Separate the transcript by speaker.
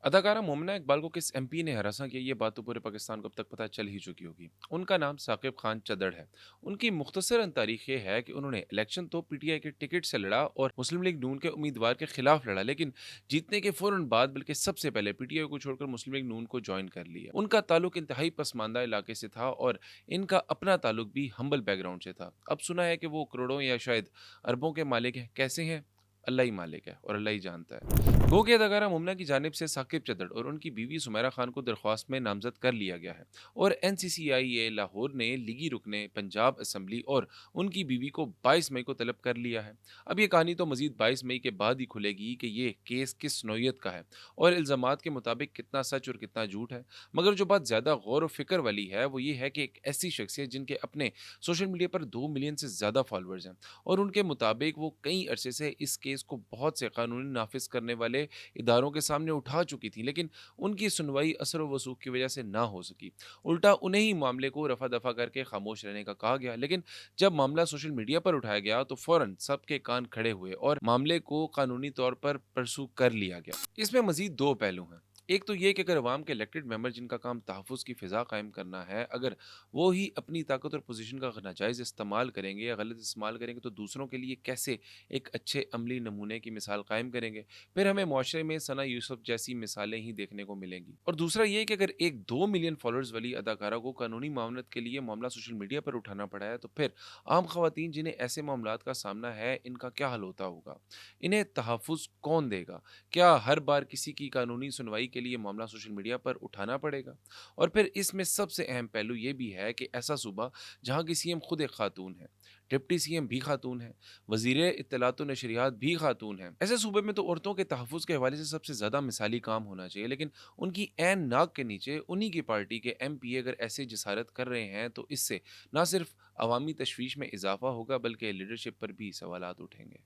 Speaker 1: अदाकारा मोमना इकबाल को किस एमपी ने हरासा किया, ये बात तो पूरे पाकिस्तान को अब तक पता चल ही चुकी होगी। उनका नाम साकिब खान चदड़ है। उनकी मुख्तसरन तारीख ये है कि उन्होंने इलेक्शन तो पीटीआई के टिकट से लड़ा और मुस्लिम लीग नून के उम्मीदवार के खिलाफ लड़ा, लेकिन जीतने के फौरन बाद बल्कि सबसे पहले पीटीआई को छोड़कर मुस्लिम लीग नून को ज्वाइन कर लिया। उनका ताल्लुक इंतहाई पसमानदा इलाके से था और इनका अपना ताल्लुक भी हम्बल बैकग्राउंड से था। अब सुना है कि वो करोड़ों या शायद अरबों के मालिक हैं। कैसे हैं? अल्लाह ही मालिक है और अल्लाह ही जानता है। गो के अदाकारा मुमना की जानिब से साकिब चद्दड़ और उनकी बीवी सुमेरा खान को दरख्वास्त में नामजद कर लिया गया है और एनसीसीआईए लाहौर ने लीगी रुकने पंजाब असम्बली और उनकी बीवी को 22 मई को तलब कर लिया है। अब ये कहानी तो मजीद 22 मई के बाद ही खुलेगी कि ये केस किस नौयत का है और इल्ज़ामात के मुताबिक कितना सच और कितना झूठ है। मगर जो बात ज़्यादा गौर व फिक्र वाली है वो ये है कि एक ऐसी शख्सियत जिनके अपने सोशल मीडिया पर 2 मिलियन से ज़्यादा फॉलोअर्स हैं और उनके मुताबिक वो कई अरसे से इस केस को बहुत से कानूनी नाफिज करने वाले इदारों के सामने उठा चुकी थी, लेकिन उनकी सुनवाई असर व वसूख की वजह से ना हो सकी। उल्टा उन्हें ही मामले को रफा दफा करके खामोश रहने का कहा गया, लेकिन जब मामला सोशल मीडिया पर उठाया गया तो फौरन सबके कान खड़े हुए और मामले को कानूनी तौर पर परसू कर लिया गया। इसमें मजीद दो पहलू हैं। एक तो ये कि अगर अवाम के इलेक्टेड मेंबर जिनका काम तहफ़्फ़ुज़ की फ़िज़ा कायम करना है, अगर वो ही अपनी ताकत और पोजीशन का नाजायज़ इस्तेमाल करेंगे या गलत इस्तेमाल करेंगे तो दूसरों के लिए कैसे एक अच्छे अमली नमूने की मिसाल कायम करेंगे। फिर हमें मुआशरे में सना यूसुफ जैसी मिसालें ही देखने को मिलेंगी। और दूसरा ये कि अगर एक 2 मिलियन फॉलोअर्स वाली अदाकारा को कानूनी मामलत के लिए मामला सोशल मीडिया पर उठाना पड़ा है, तो फिर आम खवातीन जिन्हें ऐसे मामलात का सामना है, इनका क्या हल होता होगा? इन्हें तहफ़्फ़ुज़ कौन देगा? क्या हर बार किसी की कानूनी सुनवाई के लिए मामला सोशल मीडिया पर उठाना पड़ेगा? और फिर इसमें सबसे अहम पहलू ये भी है कि ऐसा सूबा जहाँ की सीएम खुद एक खातून है, डिप्टी सीएम भी खातून है, वज़ीर इत्तलात व नशरियात भी खातून हैं। ऐसे सूबे में तो औरतों के तहफ़्फ़ुज़ के हवाले से सबसे ज़्यादा मिसाली काम होना चाहिए, लेकिन उनकी ऐन नाक के नीचे उन्हीं की पार्टी के एमपी अगर ऐसे जसारत कर रहे हैं, तो इससे ना सिर्फ अवामी तशवीश में इज़ाफ़ा होगा बल्कि लीडरशिप पर भी सवालात उठेंगे।